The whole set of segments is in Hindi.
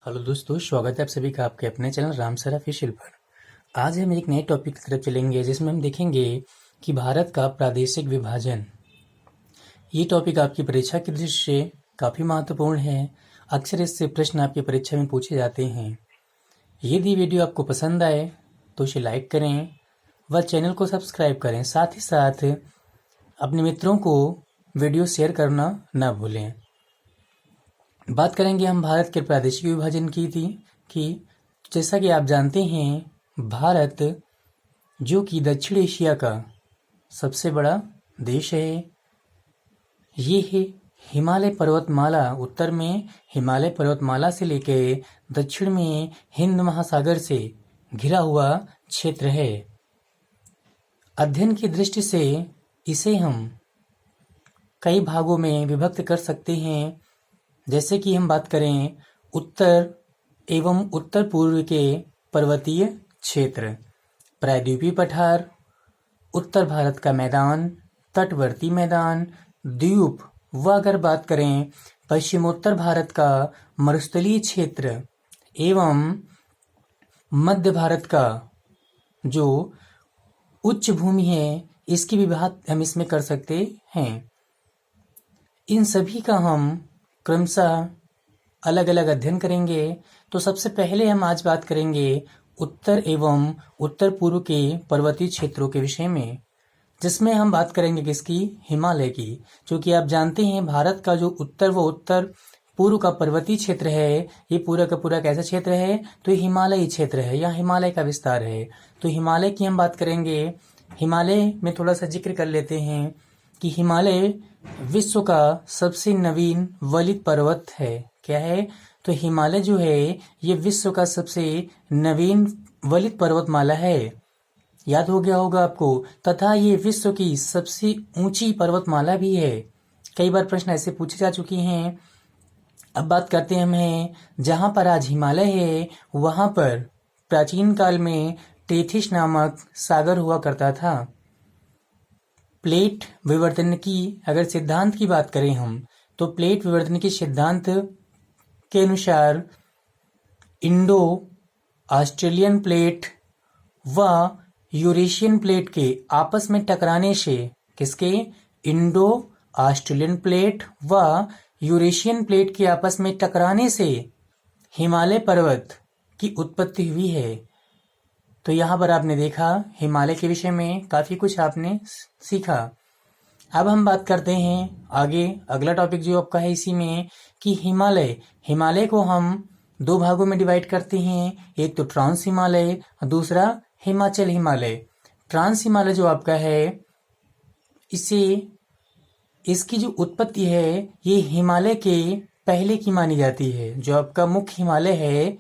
हेलो दोस्तों, स्वागत है आप सभी का आपके अपने चैनल राम सर ऑफिशियल पर। आज हम एक नए टॉपिक की तरफ चलेंगे जिसमें हम देखेंगे कि भारत का प्रादेशिक विभाजन। ये टॉपिक आपकी परीक्षा की दृष्टि से काफ़ी महत्वपूर्ण है। अक्सर इससे प्रश्न आपकी परीक्षा में पूछे जाते हैं। यदि वीडियो आपको पसंद आए तो इसे लाइक करें व चैनल को सब्सक्राइब करें। साथ ही साथ अपने मित्रों को वीडियो शेयर करना न भूलें। बात करेंगे हम भारत के प्रादेशिक विभाजन की कि जैसा कि आप जानते हैं, भारत जो कि दक्षिण एशिया का सबसे बड़ा देश है। ये है हिमालय पर्वतमाला, उत्तर में हिमालय पर्वतमाला से लेके दक्षिण में हिंद महासागर से घिरा हुआ क्षेत्र है। अध्ययन की दृष्टि से इसे हम कई भागों में विभक्त कर सकते हैं। जैसे कि हम बात करें उत्तर एवं उत्तर पूर्व के पर्वतीय क्षेत्र, प्रायद्वीपीय पठार, उत्तर भारत का मैदान, तटवर्ती मैदान, द्वीप व अगर बात करें पश्चिमोत्तर भारत का मरुस्थलीय क्षेत्र एवं मध्य भारत का जो उच्च भूमि है, इसकी विभाग हम इसमें कर सकते हैं। इन सभी का हम क्रमशः अलग अलग अध्ययन करेंगे। तो सबसे पहले हम आज बात करेंगे उत्तर एवं उत्तर पूर्व के पर्वतीय क्षेत्रों के विषय में, जिसमें हम बात करेंगे किसकी? हिमालय की। क्योंकि आप जानते हैं भारत का जो उत्तर व उत्तर पूर्व का पर्वतीय क्षेत्र है, ये पूरा का पूरा कैसा क्षेत्र है? तो ये हिमालयी क्षेत्र है या हिमालय का विस्तार है। तो हिमालय की हम बात करेंगे। हिमालय में थोड़ा सा जिक्र कर लेते हैं कि हिमालय विश्व का सबसे नवीन वलित पर्वत है। क्या है? तो हिमालय जो है ये विश्व का सबसे नवीन वलित पर्वतमाला है। याद हो गया होगा आपको। तथा ये विश्व की सबसे ऊंची पर्वतमाला भी है। कई बार प्रश्न ऐसे पूछे जा चुके हैं। अब बात करते हैं हम जहाँ पर आज हिमालय है, वहाँ पर प्राचीन काल में टेथिस नामक सागर हुआ करता था। प्लेट विवर्तन की अगर सिद्धांत की बात करें हम, तो प्लेट विवर्तन के सिद्धांत के अनुसार इंडो ऑस्ट्रेलियन प्लेट व यूरेशियन प्लेट के आपस में टकराने से, किसके? इंडो ऑस्ट्रेलियन प्लेट व यूरेशियन प्लेट के आपस में टकराने से हिमालय पर्वत की उत्पत्ति हुई है। तो यहाँ पर आपने देखा हिमालय के विषय में काफ़ी कुछ आपने सीखा। अब हम बात करते हैं आगे, अगला टॉपिक जो आपका है इसी में कि हिमालय को हम दो भागों में डिवाइड करते हैं। एक तो ट्रांस हिमालय और दूसरा हिमाचल हिमालय। ट्रांस हिमालय जो आपका है, इसकी जो उत्पत्ति है ये हिमालय के पहले की मानी जाती है। जो आपका मुख्य हिमालय है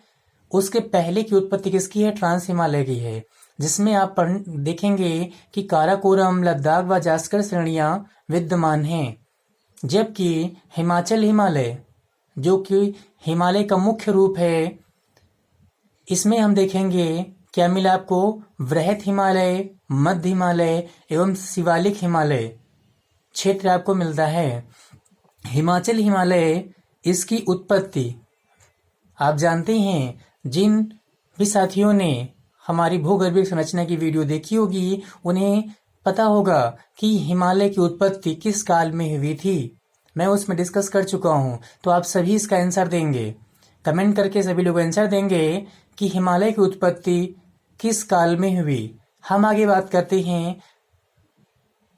उसके पहले की उत्पत्ति किसकी है? ट्रांस हिमालय की है। जिसमें आप देखेंगे कि काराकोरम, लद्दाख व जास्कर श्रेणियां विद्यमान हैं। जबकि हिमाचल हिमालय जो कि हिमालय का मुख्य रूप है, इसमें हम देखेंगे क्या मिला आपको? वृहत हिमालय, मध्य हिमालय एवं शिवालिक हिमालय क्षेत्र आपको मिलता है। हिमाचल हिमालय, इसकी उत्पत्ति आप जानते हैं, जिन भी साथियों ने हमारी भूगर्भीय संरचना की वीडियो देखी होगी उन्हें पता होगा कि हिमालय की उत्पत्ति किस काल में हुई थी। मैं उसमें डिस्कस कर चुका हूँ। तो आप सभी इसका आंसर देंगे, कमेंट करके सभी लोग आंसर देंगे कि हिमालय की उत्पत्ति किस काल में हुई। हम आगे बात करते हैं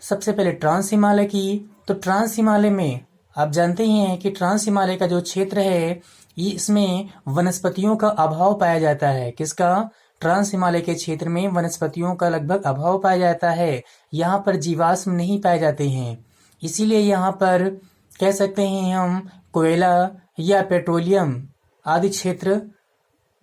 सबसे पहले ट्रांस हिमालय की। तो ट्रांस हिमालय में आप जानते हैं कि ट्रांस हिमालय का जो क्षेत्र है, इसमें वनस्पतियों का अभाव पाया जाता है। किसका? ट्रांस हिमालय के क्षेत्र में वनस्पतियों का लगभग अभाव पाया जाता है। यहाँ पर जीवाश्म नहीं पाए जाते हैं। इसीलिए यहाँ पर कह सकते हैं हम कोयला या पेट्रोलियम आदि क्षेत्र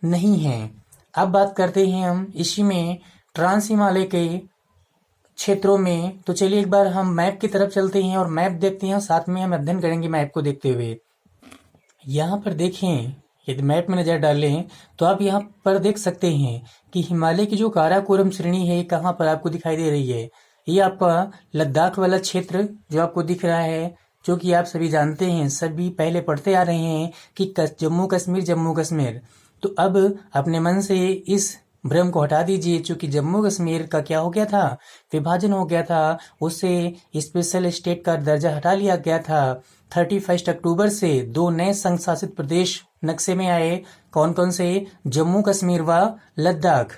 नहीं है। अब बात करते हैं हम इसी में ट्रांस हिमालय के क्षेत्रों में। तो चलिए एक बार हम मैप की तरफ चलते हैं और मैप देखते हैं, साथ में हम अध्ययन करेंगे मैप को देखते हुए। यहाँ पर देखें, यदि मैप में नजर डालें तो आप यहाँ पर देख सकते हैं कि हिमालय की जो काराकोरम श्रेणी है कहाँ पर आपको दिखाई दे रही है। ये आपका लद्दाख वाला क्षेत्र जो आपको दिख रहा है, जो कि आप सभी जानते हैं, सभी पहले पढ़ते आ रहे हैं कि जम्मू कश्मीर जम्मू कश्मीर। तो अब अपने मन से इस भ्रम को हटा दीजिए, क्योंकि जम्मू कश्मीर का क्या हो गया था, विभाजन हो गया था, उससे स्पेशल स्टेट का दर्जा हटा लिया गया था। 31 अक्टूबर से 2 नए संघ शासित प्रदेश नक्शे में आए। कौन कौन से? जम्मू कश्मीर व लद्दाख,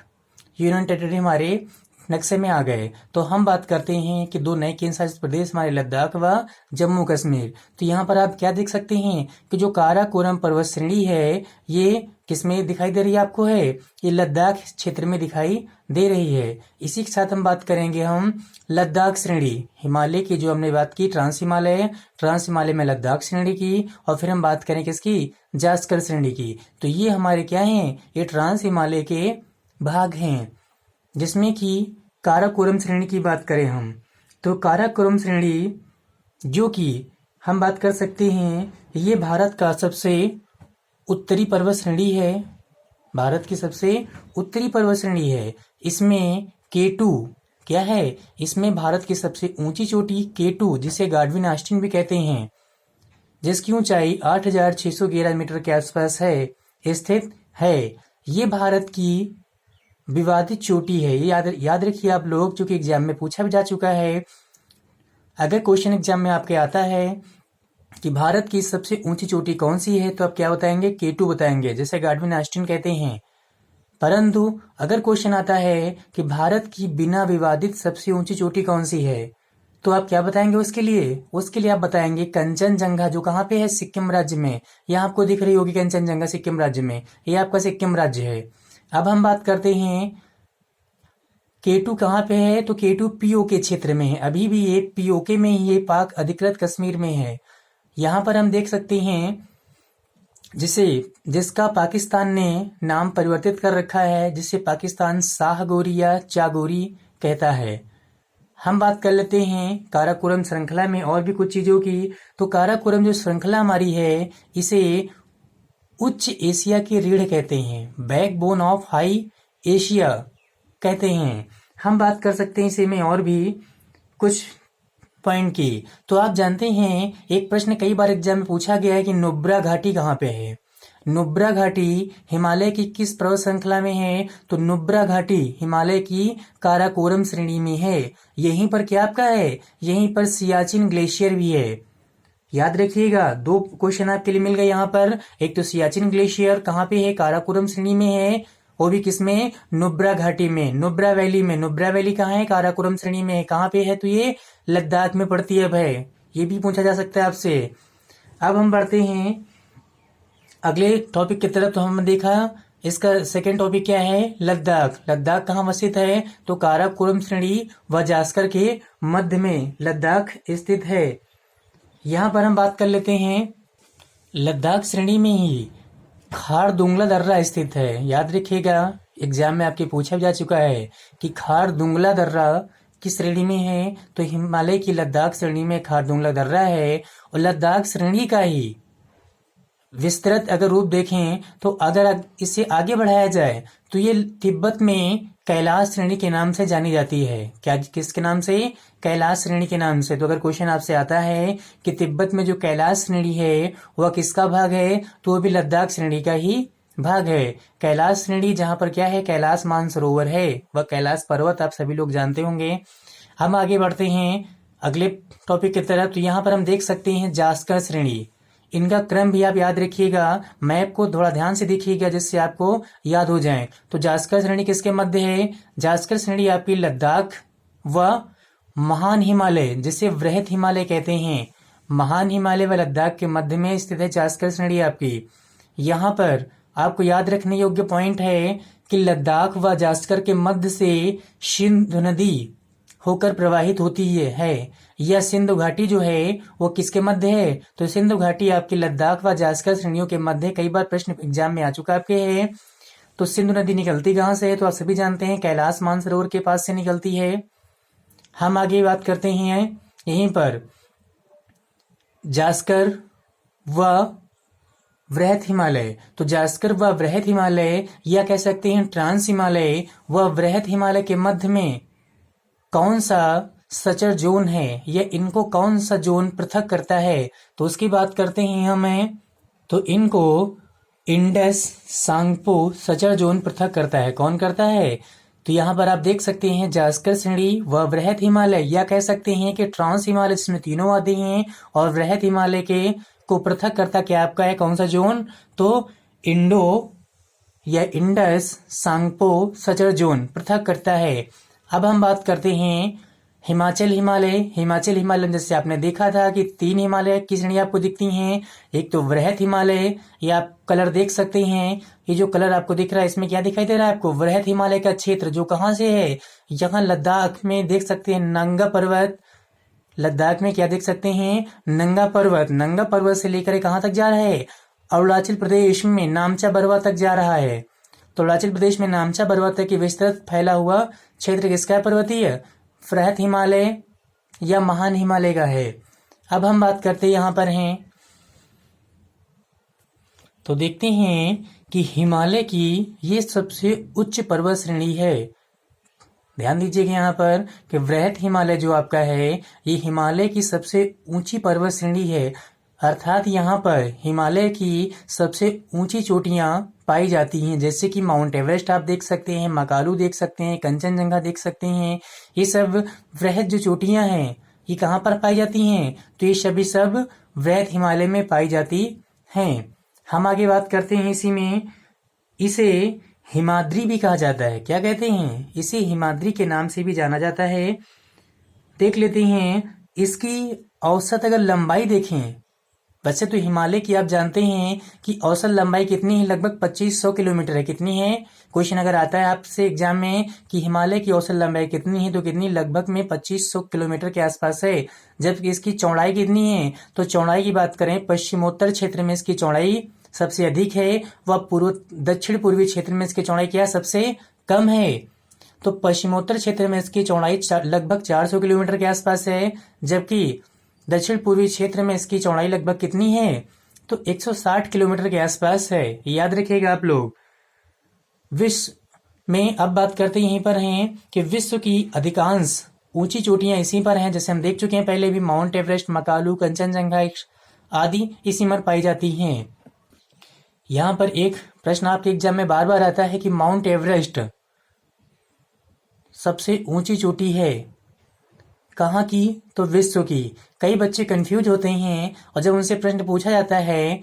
यूनियन टेरिटरी हमारे नक्शे में आ गए। तो हम बात करते हैं कि 2 नए केंद्र शासित प्रदेश हमारे लद्दाख व जम्मू कश्मीर। तो यहाँ पर आप क्या देख सकते हैं कि जो काराकोरम पर्वत श्रेणी है, ये किसमें दिखाई दे रही है आपको? है ये लद्दाख क्षेत्र में दिखाई दे रही है। इसी के साथ हम बात करेंगे हम लद्दाख श्रेणी, हिमालय की जो हमने बात की ट्रांस हिमालय में लद्दाख श्रेणी की, और फिर हम बात करें किसकी? जास्कर श्रेणी की। तो ये हमारे क्या हैं? ये ट्रांस हिमालय के भाग हैं, जिसमें कि काराकोरम श्रेणी की बात करें हम, तो काराकोरम श्रेणी जो कि हम बात कर सकते हैं, ये भारत का सबसे उत्तरी पर्वत श्रेणी है, भारत की सबसे उत्तरी पर्वत श्रेणी है। इसमें K2 क्या है? इसमें भारत की सबसे ऊंची चोटी K2, जिसे गाडविन आस्टीन भी कहते हैं, जिसकी ऊंचाई 8,611 मीटर के आसपास है, स्थित है। ये भारत की विवादित चोटी है। ये याद रखिए आप लोग, क्योंकि एग्जाम में पूछा भी जा चुका है। अगर क्वेश्चन एग्जाम में आपके आता है कि भारत की सबसे ऊंची चोटी कौन सी है, तो आप क्या बताएंगे? K2 बताएंगे, जैसे गाडविन आस्टीन कहते हैं। परंतु अगर क्वेश्चन आता है कि भारत की बिना विवादित सबसे ऊंची चोटी कौन सी है, तो आप क्या बताएंगे उसके लिए आप बताएंगे कंचनजंगा, जो कहाँ पे है? सिक्किम राज्य में। यह आपको दिख रही होगी कंचनजंगा सिक्किम राज्य में, ये आपका सिक्किम राज्य है। अब हम बात करते हैं K2 कहाँ पे है, तो K2 POK क्षेत्र में है। अभी भी ये POK में ही, ये पाक अधिकृत कश्मीर में है। यहाँ पर हम देख सकते हैं जिसका पाकिस्तान ने नाम परिवर्तित कर रखा है, जिसे पाकिस्तान शाहगोरी या चागोरी कहता है। हम बात कर लेते हैं काराकोरम श्रृंखला में और भी कुछ चीजों की। तो काराकोरम जो श्रृंखला हमारी है, इसे उच्च एशिया की रीढ़ कहते हैं, बैकबोन ऑफ हाई एशिया कहते हैं। हम बात कर सकते हैं इसे में और भी कुछ पॉइंट की। तो आप जानते हैं, एक प्रश्न कई बार एग्जाम में पूछा गया है कि नुब्रा घाटी कहाँ पे है। नुब्रा घाटी हिमालय की किस पर्वत श्रृंखला में है, तो नुब्रा घाटी हिमालय की काराकोरम श्रेणी में है। यहीं पर क्या आपका है? यहीं पर सियाचिन ग्लेशियर भी है। याद रखिएगा, 2 क्वेश्चन आपके लिए मिल गए यहाँ पर। एक तो सियाचिन ग्लेशियर कहाँ पे है? काराकोरम श्रेणी में है, वो भी किसमें? नुब्रा घाटी में, नुब्रा वैली में। नुब्रा वैली कहाँ है? काराकोरम श्रेणी में है। कहाँ पे है? तो ये लद्दाख में पड़ती है भाई, ये भी पूछा जा सकता है आपसे। अब हम बढ़ते हैं अगले टॉपिक की तरफ। तो हमने देखा इसका सेकेंड टॉपिक क्या है? लद्दाख। लद्दाख कहाँ स्थित है? तो काराकोरम श्रेणी व जास्कर के मध्य में लद्दाख स्थित है। यहाँ पर हम बात कर लेते हैं, लद्दाख श्रेणी में ही खारदुंगला दर्रा स्थित है। याद रखिएगा, एग्जाम में आपके पूछा जा चुका है कि खारदुंगला दर्रा किस श्रेणी में है, तो हिमालय की लद्दाख श्रेणी में खारदुंगला दर्रा है। और लद्दाख श्रेणी का ही विस्तृत अगर रूप देखें, तो अगर इसे आगे बढ़ाया जाए, तो ये तिब्बत में कैलाश श्रेणी के नाम से जानी जाती है। क्या, किसके नाम से? कैलाश श्रेणी के नाम से। तो अगर क्वेश्चन आपसे आता है कि तिब्बत में जो कैलाश श्रेणी है वह किसका भाग है, तो वो भी लद्दाख श्रेणी का ही भाग है। कैलाश श्रेणी जहाँ पर क्या है? कैलाश मानसरोवर है, वह कैलाश पर्वत आप सभी लोग जानते होंगे। हम आगे बढ़ते हैं अगले टॉपिक की तरफ। तो यहाँ पर हम देख सकते हैं जास्कर श्रेणी। इनका क्रम भी आप याद रखिएगा, मैप को थोड़ा ध्यान से देखिएगा जिससे आपको याद हो जाए। तो जास्कर श्रेणी किसके मध्य है? जास्कर श्रेणी आपकी लद्दाख व महान हिमालय, जिसे वृहत हिमालय कहते हैं, महान हिमालय व लद्दाख के मध्य में स्थित है जास्कर श्रेणी आपकी। यहाँ पर आपको याद रखने योग्य पॉइंट है कि लद्दाख व जास्कर के मध्य से सिंधु नदी होकर प्रवाहित होती है। यह सिंधु घाटी जो है वो किसके मध्य है? तो सिंधु घाटी आपकी लद्दाख व जास्कर श्रेणियों के मध्य। कई बार प्रश्न एग्जाम में आ चुका आपके है। तो सिंधु नदी निकलती कहाँ से है? तो आप सभी जानते हैं कैलाश मानसरोवर के पास से निकलती है। हम आगे बात करते हैं यहीं पर जास्कर व वृहत हिमालय। तो जास्कर व वृहत हिमालय या कह सकते हैं ट्रांस हिमालय व वृहत हिमालय के मध्य में कौन सा सचर जोन है, यह इनको कौन सा जोन पृथक करता है? तो उसकी बात करते हैं हमें, तो इनको इंडस सांगपो सचर जोन पृथक करता है। कौन करता है? तो यहाँ पर आप देख सकते हैं जास्कर श्रेणी व वृहत हिमालय, या कह सकते हैं कि ट्रांस हिमालय, जिसमें तीनों आते हैं, और वृहत हिमालय के को पृथक करता क्या आपका है, कौन सा जोन? तो इंडो या इंडस सांगपो सचर जोन पृथक करता है। अब हम बात करते हैं हिमाचल हिमालय। हिमाचल हिमालय जैसे आपने देखा था कि 3 हिमालय की श्रेणी आपको दिखती हैं। एक तो वृहत हिमालय, ये आप कलर देख सकते हैं, ये जो कलर आपको दिख रहा है इसमें क्या दिखाई दे रहा है आपको? वृहत हिमालय का क्षेत्र, जो कहाँ से है, यहाँ लद्दाख में देख सकते हैं नंगा पर्वत। लद्दाख में क्या देख सकते हैं? नंगा पर्वत। नंगा पर्वत से लेकर कहाँ तक जा रहा है? अरुणाचल प्रदेश में नामचा बरवा तक जा रहा है। तो अरुणाचल प्रदेश में नामचा बरवा तक विस्तृत फैला हुआ क्षेत्र किसका है? पर्वतीय। वृहत हिमालय या महान हिमालय का है। अब हम बात करते यहाँ पर हैं, तो देखते हैं कि हिमालय की ये सबसे उच्च पर्वत श्रेणी है। ध्यान दीजिएगा यहाँ पर कि वृहत हिमालय जो आपका है, ये हिमालय की सबसे ऊंची पर्वत श्रेणी है। अर्थात यहाँ पर हिमालय की सबसे ऊंची चोटियां पाई जाती हैं, जैसे कि माउंट एवरेस्ट आप देख सकते हैं, मकालू देख सकते हैं, कंचनजंगा देख सकते हैं। ये सब वृहत जो चोटियां हैं, ये कहाँ पर पाई जाती हैं? तो ये सभी सब वृहत हिमालय में पाई जाती हैं। हम आगे बात करते हैं इसी में, इसे हिमाद्री भी कहा जाता है। क्या कहते हैं? इसे हिमाद्री के नाम से भी जाना जाता है। देख लेते हैं इसकी औसत अगर लंबाई देखें, वैसे तो हिमालय की आप जानते हैं कि औसत लंबाई कितनी है? लगभग 2500 किलोमीटर है। कितनी है? क्वेश्चन अगर आता है आपसे एग्जाम में कि हिमालय की औसत लंबाई कितनी है, तो कितनी? लगभग में 2500 किलोमीटर के आसपास है। जबकि इसकी चौड़ाई कितनी है? तो चौड़ाई की बात करें, पश्चिमोत्तर क्षेत्र में इसकी चौड़ाई सबसे अधिक है, व दक्षिण पूर्वी क्षेत्र में इसकी चौड़ाई क्या है? सबसे कम है। तो पश्चिमोत्तर क्षेत्र में इसकी चौड़ाई लगभग 400 किलोमीटर के आसपास है, जबकि दक्षिण पूर्वी क्षेत्र में इसकी चौड़ाई लगभग कितनी है? तो 160 किलोमीटर के आसपास है। याद रखिएगा आप लोग। विश्व में अब बात करते यहीं पर हैं कि विश्व की अधिकांश ऊंची चोटियां इसी पर हैं, जैसे हम देख चुके हैं पहले भी, माउंट एवरेस्ट, मकालू, कंचनजंगा आदि इसी पर पाई जाती हैं। यहाँ पर एक प्रश्न आपके एग्जाम में बार बार आता है कि माउंट एवरेस्ट सबसे ऊंची चोटी है, कहाँ की? तो विश्व की। कई बच्चे कंफ्यूज होते हैं, और जब उनसे प्रश्न पूछा जाता है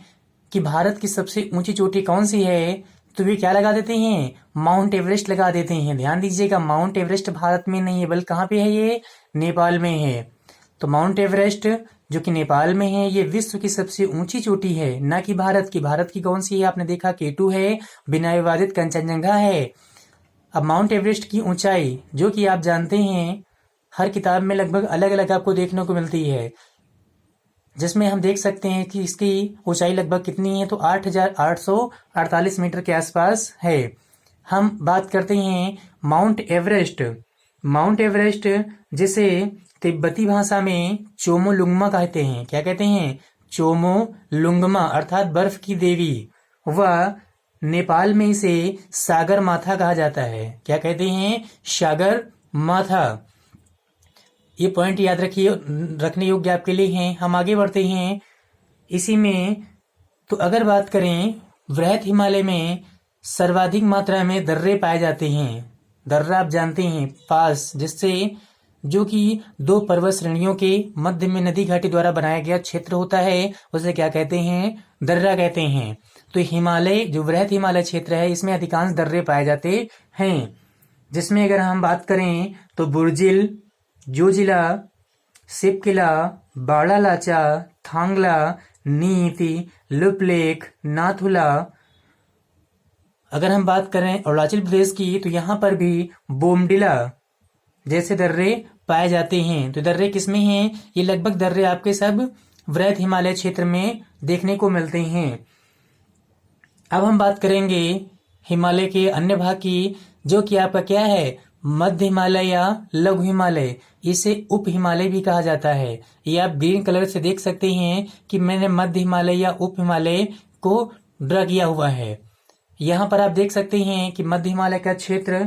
कि भारत की सबसे ऊंची चोटी कौन सी है, तो वे क्या लगा देते हैं? माउंट एवरेस्ट लगा देते हैं। ध्यान दीजिएगा, माउंट एवरेस्ट भारत में नहीं है, बल्कि कहाँ पे है? ये नेपाल में है। तो माउंट एवरेस्ट जो कि नेपाल में है, ये विश्व की सबसे ऊंची चोटी है, ना कि भारत की। भारत की कौन सी है? आपने देखा K2 है, बिना विवादित कंचनजंगा है। अब माउंट एवरेस्ट की ऊंचाई जो कि आप जानते हैं, हर किताब में लगभग अलग अलग आपको देखने को मिलती है, जिसमें हम देख सकते हैं कि इसकी ऊंचाई लगभग कितनी है? तो 8,848 मीटर के आसपास है। हम बात करते हैं माउंट एवरेस्ट। माउंट एवरेस्ट जिसे तिब्बती भाषा में चोमोलुंगमा कहते हैं। क्या कहते हैं? चोमोलुंगमा, अर्थात बर्फ की देवी। वह नेपाल में इसे सागर माथा कहा जाता है। क्या कहते हैं? सागर माथा। ये पॉइंट याद रखिए, रखने योग्य आपके लिए हैं। हम आगे बढ़ते हैं इसी में। तो अगर बात करें, वृहत हिमालय में सर्वाधिक मात्रा में दर्रे पाए जाते हैं। दर्रा आप जानते हैं, पास, जिससे जो कि 2 पर्वत श्रेणियों के मध्य में नदी घाटी द्वारा बनाया गया क्षेत्र होता है, उसे क्या कहते हैं? दर्रा कहते हैं। तो हिमालय जो वृहत हिमालय क्षेत्र है, इसमें अधिकांश दर्रे पाए जाते हैं, जिसमें अगर हम बात करें तो बुर्जिल, जोजिला, सिपकिला, बाड़ालाचा, थांगला, नीति, लुपलेक, नाथुला। अगर हम बात करें अरुणाचल प्रदेश की, तो यहाँ पर भी बोमडिला जैसे दर्रे पाए जाते हैं। तो दर्रे किसमें हैं? ये लगभग दर्रे आपके सब वृहत हिमालय क्षेत्र में देखने को मिलते हैं। अब हम बात करेंगे हिमालय के अन्य भाग की, जो कि आपका क्या है? मध्य हिमालय या लघु हिमालय। इसे उप हिमालय भी कहा जाता है। ये आप ग्रीन कलर से देख सकते हैं कि मैंने मध्य हिमालय या उप हिमालय को ड्रा किया हुआ है। यहाँ पर आप देख सकते हैं कि मध्य हिमालय का क्षेत्र,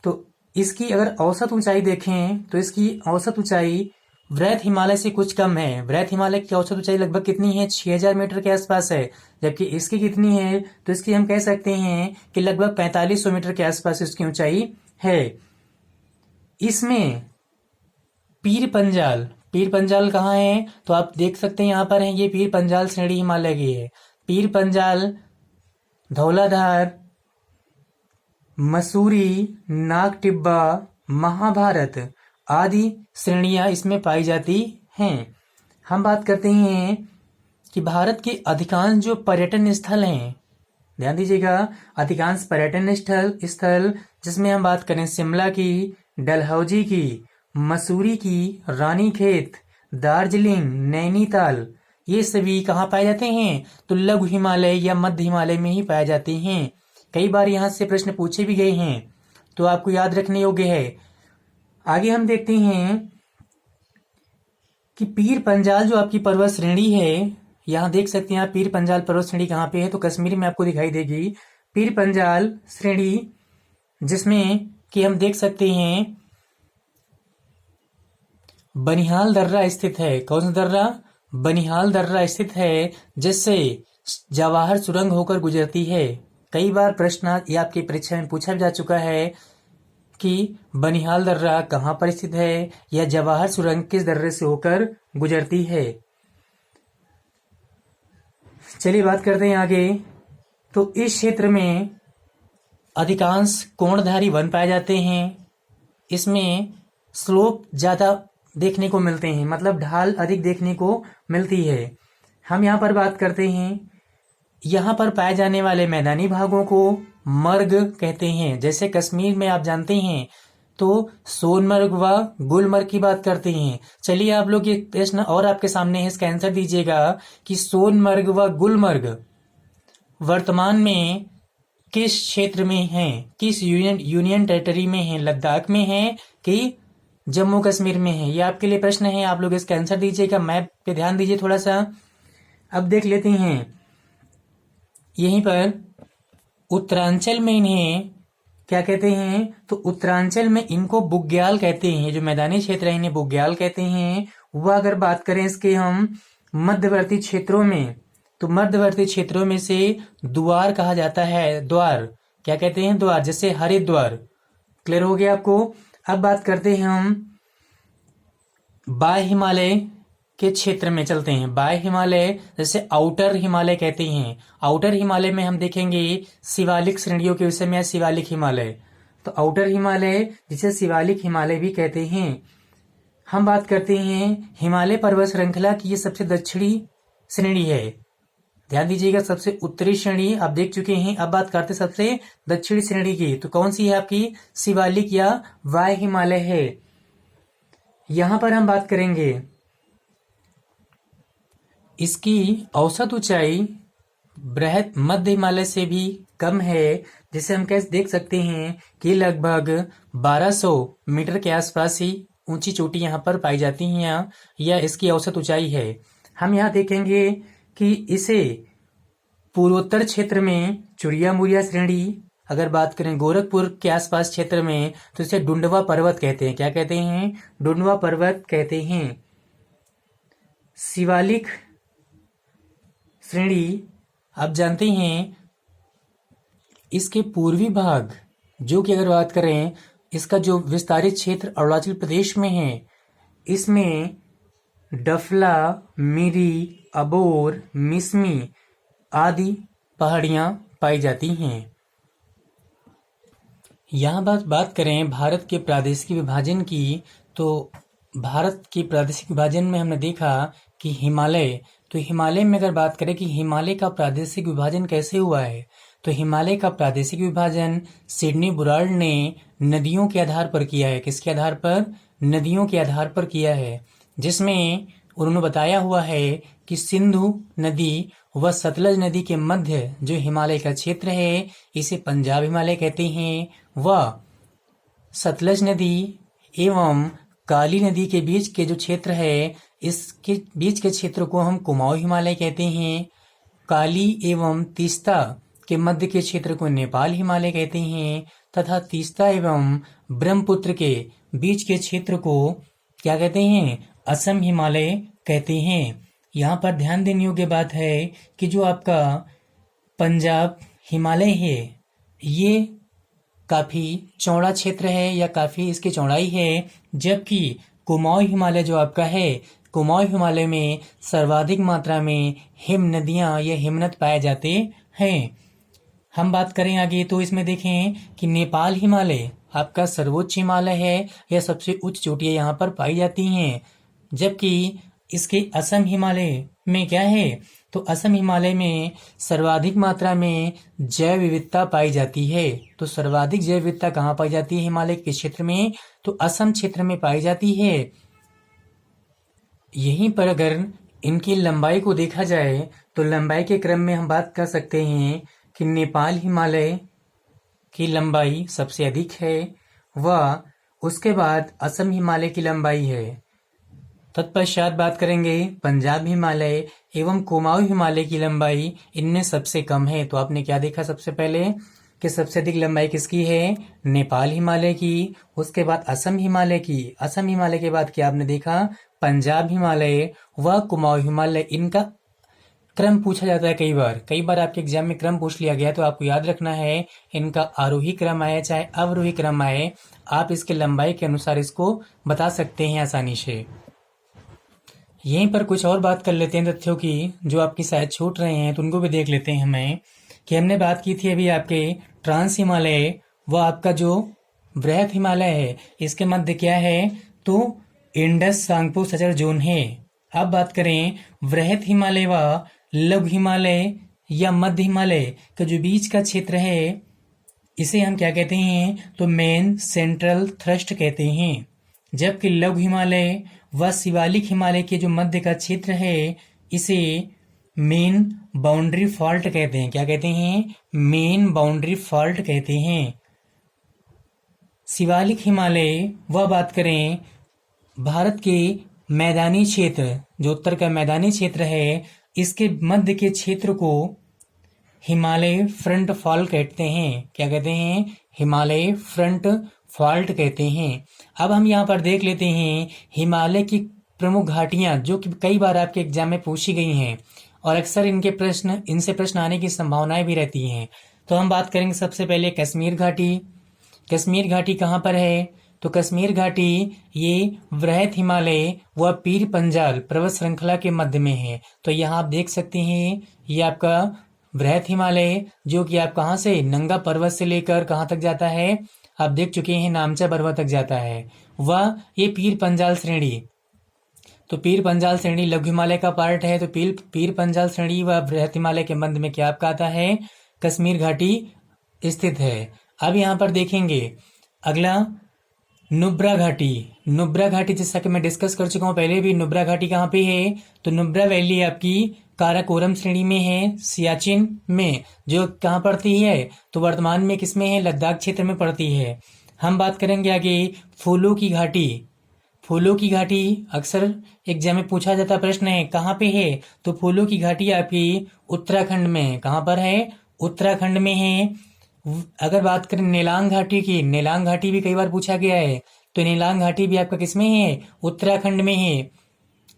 तो इसकी अगर औसत ऊंचाई देखें तो इसकी औसत ऊंचाई वृहद हिमालय से कुछ कम है। वृहद हिमालय की औसत ऊंचाई लगभग कितनी है? 6000 मीटर के आसपास है। जबकि इसकी कितनी है? तो इसकी हम कह सकते हैं कि लगभग 4500 मीटर के आसपास इसकी ऊंचाई है। इसमें पीर पंजाल कहाँ है? तो आप देख सकते हैं यहाँ पर है, ये पीर पंजाल श्रेणी हिमालय की है। पीर पंजाल, धौलाधार, मसूरी, नाग टिब्बा, महाभारत आदि श्रेणियां इसमें पाई जाती हैं। हम बात करते हैं कि भारत के अधिकांश जो पर्यटन स्थल हैं, ध्यान दीजिएगा, अधिकांश पर्यटन स्थल जिसमें हम बात करें शिमला की, डलहौजी की, मसूरी की, रानीखेत, दार्जिलिंग, नैनीताल, ये सभी कहाँ पाए जाते हैं? तो लघु हिमालय या मध्य हिमालय में ही पाए जाते हैं। कई बार यहाँ से प्रश्न पूछे भी गए हैं, तो आपको याद रखने योग्य है। आगे हम देखते हैं कि पीर पंजाल जो आपकी पर्वत श्रेणी है, यहाँ देख सकते हैं आप पीर पंजाल पर्वत श्रेणी कहाँ पे है? तो कश्मीर में आपको दिखाई देगी पीर पंजाल श्रेणी, जिसमें कि हम देख सकते हैं बनिहाल दर्रा स्थित है। कौन सा दर्रा? बनिहाल दर्रा स्थित है, जिससे जवाहर सुरंग होकर गुजरती है। कई बार प्रश्न ये आपकी परीक्षा में पूछा जा चुका है कि बनिहाल दर्रा कहाँ पर स्थित है या जवाहर सुरंग किस दर्रे से होकर गुजरती है। चलिए बात करते हैं आगे। तो इस क्षेत्र में अधिकांश कोणधारी वन पाए जाते हैं। इसमें स्लोप ज्यादा देखने को मिलते हैं, मतलब ढाल अधिक देखने को मिलती है। हम यहाँ पर बात करते हैं, यहाँ पर पाए जाने वाले मैदानी भागों को मर्ग कहते हैं। जैसे कश्मीर में आप जानते हैं तो सोनमर्ग व गुलमर्ग की बात करते हैं। चलिए आप लोग ये प्रश्न और आपके सामने है, इसका आंसर दीजिएगा कि सोनमर्ग व गुलमर्ग वर्तमान में किस क्षेत्र में हैं? किस यूनियन टेरिटरी में हैं? लद्दाख में हैं कि जम्मू कश्मीर में है? ये आपके लिए प्रश्न है, आप लोग इसका आंसर दीजिएगा। मैप पे ध्यान दीजिए थोड़ा सा। अब देख लेते हैं, यहीं पर उत्तरांचल में इन्हें क्या कहते हैं? तो उत्तरांचल में इनको बुग्याल कहते हैं। जो मैदानी क्षेत्र है इन्हें बुग्याल कहते हैं। वह अगर बात करें इसके हम मध्यवर्ती क्षेत्रों में, तो मध्यवर्ती क्षेत्रों में से द्वार कहा जाता है। द्वार क्या कहते हैं? द्वार, जैसे हरिद्वार। क्लियर हो गया आपको? अब बात करते हैं हम बाह्य हिमालय के क्षेत्र में चलते हैं। बाह्य हिमालय जैसे आउटर हिमालय कहते हैं। आउटर हिमालय में हम देखेंगे शिवालिक श्रेणियों के विषय में, शिवालिक हिमालय। तो आउटर हिमालय जिसे शिवालिक हिमालय भी कहते हैं। हम बात करते हैं हिमालय पर्वत श्रृंखला की, ये सबसे दक्षिणी श्रेणी है। ध्यान दीजिएगा, सबसे उत्तरी श्रेणी आप देख चुके हैं। अब बात करते सबसे दक्षिणी श्रेणी की, तो कौन सी है आपकी? शिवालिक या वाय हिमालय है। यहां पर हम बात करेंगे, इसकी औसत ऊंचाई बृहद मध्य हिमालय से भी कम है, जिसे हम कैसे देख सकते हैं कि लगभग 1200 मीटर के आसपास ही ऊंची चोटी यहाँ पर पाई जाती हैं, या इसकी औसत ऊंचाई है। हम यहाँ देखेंगे कि इसे पूर्वोत्तर क्षेत्र में चुरिया मुरिया श्रेणी, अगर बात करें गोरखपुर के आसपास क्षेत्र में, तो इसे डुंडवा पर्वत कहते हैं। क्या कहते हैं? डुंडवा पर्वत कहते हैं। शिवालिक श्रेणी आप जानते हैं इसके पूर्वी भाग, जो कि अगर बात करें इसका जो विस्तारित क्षेत्र अरुणाचल प्रदेश में है, इसमें डफला, मिरी, अबोर, मिसमी आदि पहाड़ियां पाई जाती हैं। यहाँ बात करें भारत के प्रादेशिक विभाजन की, तो भारत के प्रादेशिक विभाजन में हमने देखा कि हिमालय, तो हिमालय में अगर बात करें कि हिमालय का प्रादेशिक विभाजन कैसे हुआ है, तो हिमालय का प्रादेशिक विभाजन सिडनी बुरार्ड ने नदियों के आधार पर किया है। किसके आधार पर? नदियों के आधार पर किया है, जिसमें उन्होंने बताया हुआ है कि सिंधु नदी व सतलज नदी के मध्य जो हिमालय का क्षेत्र है, इसे पंजाब हिमालय कहते हैं। व सतलज नदी एवं काली नदी के बीच के जो क्षेत्र है, इसके बीच के क्षेत्र को हम कुमाऊं हिमालय कहते हैं। काली एवं तीस्ता के मध्य के क्षेत्र को नेपाल हिमालय कहते हैं तथा तीस्ता एवं ब्रह्मपुत्र के बीच के क्षेत्र को क्या कहते हैं, असम हिमालय कहते हैं। यहाँ पर ध्यान देने योग्य बात है कि जो आपका पंजाब हिमालय है ये काफी चौड़ा क्षेत्र है या काफी इसकी चौड़ाई है, जबकि कुमाऊं हिमालय जो आपका है, कुमाऊं हिमालय में सर्वाधिक मात्रा में हिम नदियां या हिमनद पाए जाते हैं। हम बात करें आगे तो इसमें देखें कि नेपाल हिमालय आपका सर्वोच्च हिमालय है या सबसे उच्च चोटियां यहाँ पर पाई जाती हैं, जबकि इसके असम हिमालय में क्या है, तो असम हिमालय में सर्वाधिक मात्रा में जैव विविधता पाई जाती है। तो सर्वाधिक जैव विविधता कहाँ पाई जाती है हिमालय के क्षेत्र में, तो असम क्षेत्र में पाई जाती है। यहीं पर अगर इनकी लंबाई को देखा जाए तो लंबाई के क्रम में हम बात कर सकते हैं कि नेपाल हिमालय की लंबाई सबसे अधिक है व उसके बाद असम हिमालय की लंबाई है। तत्पश्चात बात करेंगे पंजाब हिमालय एवं कुमाऊं हिमालय की लंबाई इनमें सबसे कम है। तो आपने क्या देखा सबसे पहले कि सबसे अधिक लंबाई किसकी है, नेपाल हिमालय की, उसके बाद असम हिमालय की, असम हिमालय के बाद क्या आपने देखा, पंजाब हिमालय व कुमाऊं हिमालय। इनका क्रम पूछा जाता है कई बार आपके एग्जाम में क्रम पूछ लिया गया, तो आपको याद रखना है इनका आरोही क्रम आए चाहे अवरोही क्रम आए, आप इसके लंबाई के अनुसार इसको बता सकते हैं आसानी से। यहीं पर कुछ और बात कर लेते हैं तथ्यों की जो आपकी शायद छूट रहे हैं, तो उनको भी देख लेते हैं हमें। कि हमने बात की थी अभी आपके ट्रांस हिमालय व आपका जो वृहत हिमालय है, इसके मध्य क्या है, तो इंडस सांगपो सचर जोन है। अब बात करें वृहत हिमालय व लघु हिमालय या मध्य हिमालय का जो बीच का क्षेत्र है, इसे हम क्या कहते हैं, तो मेन सेंट्रल थ्रस्ट कहते हैं। जबकि लघु हिमालय व शिवालिक हिमालय के जो मध्य का क्षेत्र है, इसे मेन बाउंड्री फॉल्ट कहते हैं। क्या कहते हैं, मेन बाउंड्री फॉल्ट कहते हैं। शिवालिक हिमालय व बात करें भारत के मैदानी क्षेत्र, जो उत्तर का मैदानी क्षेत्र है, इसके मध्य के क्षेत्र को हिमालय फ्रंट फॉल्ट कहते हैं। क्या कहते हैं, हिमालय फ्रंट फॉल्ट कहते हैं। अब हम यहाँ पर देख लेते हैं हिमालय की प्रमुख घाटियां जो कि कई बार आपके एग्जाम में पूछी गई हैं और अक्सर इनसे प्रश्न आने की संभावनाएं भी रहती हैं। तो हम बात करेंगे सबसे पहले कश्मीर घाटी। कश्मीर घाटी कहाँ पर है, तो कश्मीर घाटी ये वृहत हिमालय व पीर पंजाल पर्वत श्रृंखला के मध्य में है। तो यहाँ आप देख सकते हैं ये आपका वृहत हिमालय जो कि आप कहाँ से, नंगा पर्वत से लेकर कहाँ तक जाता है, आप देख चुके हैं नामचा पर्वत तक जाता है। वह ये पीर पंजाल श्रेणी, तो पीर पंजाल श्रेणी लघु हिमालय का पार्ट है। तो पीर पंजाल श्रेणी व बृहत हिमालय के मध्य में क्या आपका आता है, कश्मीर घाटी स्थित है। अब यहाँ पर देखेंगे अगला नुब्रा घाटी। नुब्रा घाटी जैसा कि मैं डिस्कस कर चुका हूँ पहले भी, नुब्रा घाटी कहाँ पे है, तो नुब्रा वैली आपकी काराकोरम श्रेणी में है, सियाचिन में, जो कहाँ पड़ती है, तो वर्तमान में किसमें है, लद्दाख क्षेत्र में पड़ती है। हम बात करेंगे आगे फूलों की घाटी। फूलों की घाटी अक्सर एग्जाम में पूछा जाता प्रश्न है कहाँ पे है, तो फूलों की घाटी आपकी उत्तराखंड में, कहाँ पर है, उत्तराखंड में है। अगर बात करें नेलांग घाटी की, नेलांग घाटी भी कई बार पूछा गया है, तो नेलांग घाटी भी आपका किसमें है, उत्तराखंड में है।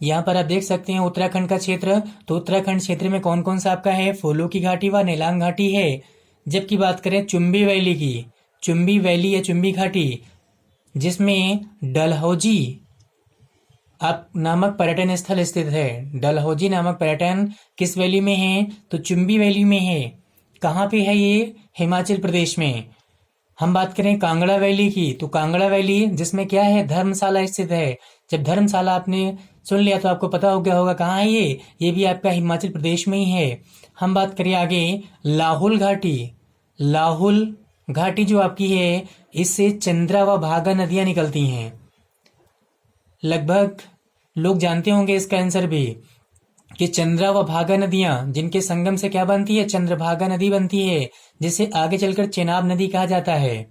यहाँ पर आप देख सकते हैं उत्तराखंड का क्षेत्र, तो उत्तराखंड क्षेत्र में कौन कौन सा आपका है, फूलों की घाटी व नेलांग घाटी है। जबकि बात करें चुम्बी वैली की, चुम्बी वैली या चुम्बी घाटी जिसमें डलहौजी आप नामक पर्यटन स्थल स्थित है। डलहौजी नामक पर्यटन किस वैली में है, तो चुम्बी वैली में है। कहाँ पे है ये, हिमाचल प्रदेश में। हम बात करें कांगड़ा वैली की, तो कांगड़ा वैली जिसमें क्या है, धर्मशाला स्थित है। जब धर्मशाला आपने सुन लिया तो आपको पता हो गया होगा कहाँ है ये भी आपका हिमाचल प्रदेश में ही है। हम बात करें आगे लाहौल घाटी। लाहौल घाटी जो आपकी है, इससे चंद्रा व भागा नदियां निकलती हैं। लगभग लोग जानते होंगे इसका आंसर भी कि चंद्रा व भागा नदियां जिनके संगम से क्या बनती है, चंद्रभागा नदी बनती है, जिसे आगे चलकर चेनाब नदी कहा जाता है।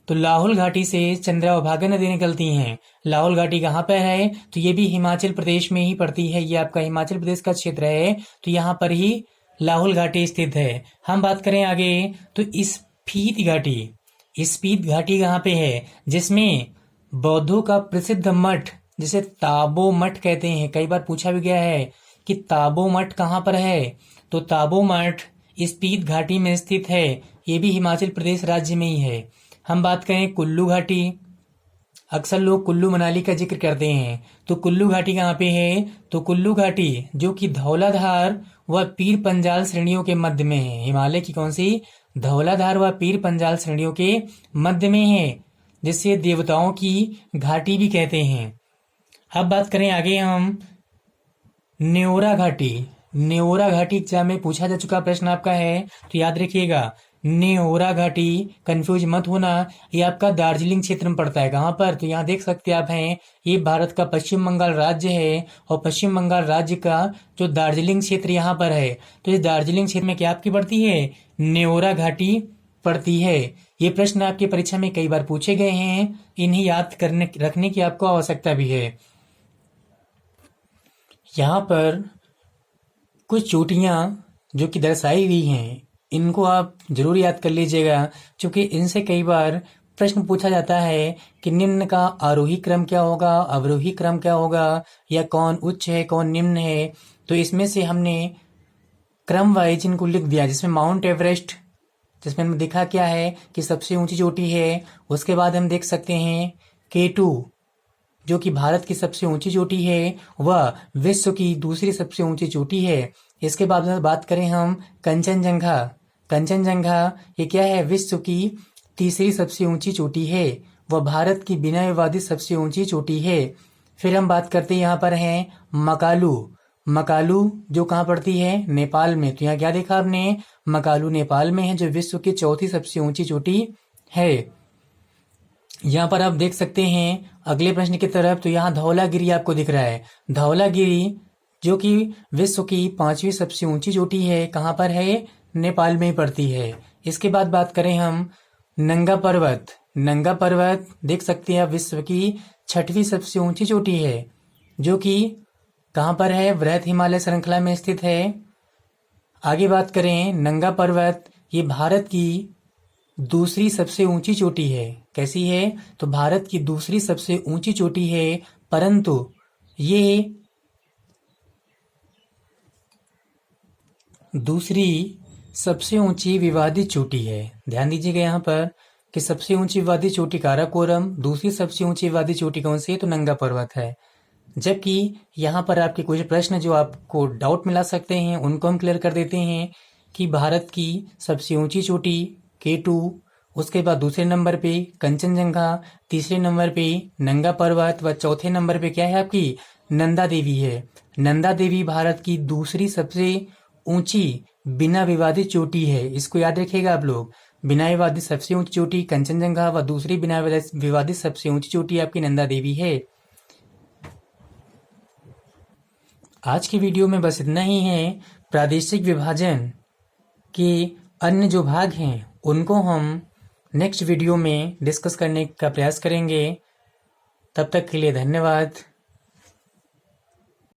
तो लाहौल घाटी से चंद्रा व भागा नदी निकलती हैं। लाहौल घाटी कहाँ पर है, तो ये भी हिमाचल प्रदेश में ही पड़ती है। ये आपका हिमाचल प्रदेश का क्षेत्र है, तो यहाँ पर ही लाहौल घाटी स्थित है। हम बात करें आगे तो स्पीति घाटी, स्पीति घाटी कहाँ पे है, जिसमें बौद्धों का प्रसिद्ध मठ जिसे ताबो मठ कहते हैं, कई बार पूछा भी गया है कि ताबो मठ कहाँ पर है, तो ताबो मठ स्पीति घाटी में स्थित है। ये भी हिमाचल प्रदेश राज्य में ही है। हम बात करें कुल्लू घाटी, अक्सर लोग कुल्लू मनाली का जिक्र करते हैं, तो कुल्लू घाटी कहाँ पे है, तो कुल्लू घाटी जो कि धौलाधार व पीर पंजाल श्रेणियों के मध्य में है। हिमालय की कौन सी, धौलाधार व पीर पंजाल श्रेणियों के मध्य में है, जिसे देवताओं की घाटी भी कहते हैं। अब बात करें आगे हम न्योरा घाटी। न्योरा घाटी एग्जाम में पूछा जा चुका प्रश्न आपका है, तो याद रखिएगा न्योरा घाटी, कंफ्यूज मत होना, ये आपका दार्जिलिंग क्षेत्र में पड़ता है। कहाँ पर, तो यहाँ देख सकते हैं आप हैं, ये भारत का पश्चिम बंगाल राज्य है और पश्चिम बंगाल राज्य का जो दार्जिलिंग क्षेत्र यहाँ पर है, तो इस दार्जिलिंग क्षेत्र में क्या आपकी पड़ती है, न्योरा घाटी पड़ती है। ये प्रश्न आपकी परीक्षा में कई बार पूछे गए हैं, इन्हें याद करने रखने की आपको आवश्यकता भी है। यहाँ पर कुछ चोटियाँ जो कि दर्शाई हुई हैं, इनको आप जरूर याद कर लीजिएगा, क्योंकि इनसे कई बार प्रश्न पूछा जाता है कि निम्न का आरोही क्रम क्या होगा, अवरोही क्रम क्या होगा, या कौन उच्च है कौन निम्न है। तो इसमें से हमने क्रम वाइज इनको लिख दिया, जिसमें माउंट एवरेस्ट, जिसमें हमें दिखा क्या है कि सबसे ऊंची चोटी है। उसके बाद हम देख सकते हैं K2 जो कि भारत की सबसे ऊंची चोटी है, वह विश्व की दूसरी सबसे ऊंची चोटी है। इसके बाद बात करें हम कंचनजंगा। कंचनजंगा ये क्या है, विश्व की तीसरी सबसे ऊंची चोटी है, वह भारत की बिना विवादित सबसे ऊंची चोटी है। फिर हम बात करते हैं यहाँ पर हैं मकालू। मकालू जो कहाँ पड़ती है, नेपाल में। तो यहाँ क्या देखा आपने, मकालू नेपाल में है, जो विश्व की चौथी सबसे ऊंची चोटी है। यहाँ पर आप देख सकते हैं अगले प्रश्न की तरफ, तो यहाँ धौलागिरी आपको दिख रहा है। धौलागिरी जो कि विश्व की पांचवी सबसे ऊंची चोटी है, कहाँ पर है, नेपाल में ही पड़ती है। इसके बाद बात करें हम नंगा पर्वत। नंगा पर्वत देख सकते हैं आप विश्व की छठवीं सबसे ऊंची चोटी है, जो कि कहाँ पर है, वृहद हिमालय श्रृंखला में स्थित है। आगे बात करें नंगा पर्वत, ये भारत की दूसरी सबसे ऊंची चोटी है। कैसी है, तो भारत की दूसरी सबसे ऊंची चोटी है, परंतु ये दूसरी सबसे ऊंची विवादित चोटी है। ध्यान दीजिएगा यहाँ पर कि सबसे ऊंची विवादित चोटी काराकोरम, दूसरी सबसे ऊंची विवादित चोटी कौन सी है, तो नंगा पर्वत है। जबकि यहाँ पर आपके कुछ प्रश्न जो आपको डाउट मिला सकते हैं, उनको हम क्लियर कर देते हैं कि भारत की सबसे ऊंची चोटी K2, उसके बाद दूसरे नंबर पे कंचनजंगा, तीसरे नंबर पे नंगा पर्वत व चौथे नंबर पे क्या है आपकी नंदा देवी है। नंदा देवी भारत की दूसरी सबसे ऊंची बिना विवादित चोटी है। इसको याद रखिएगा आप लोग, बिना विवादित सबसे ऊंची चोटी कंचनजंगा व दूसरी बिना विवादित सबसे ऊंची चोटी आपकी नंदा देवी है। आज की वीडियो में बस इतना ही है। प्रादेशिक विभाजन के अन्य जो भाग हैं उनको हम नेक्स्ट वीडियो में डिस्कस करने का प्रयास करेंगे। तब तक के लिए धन्यवाद।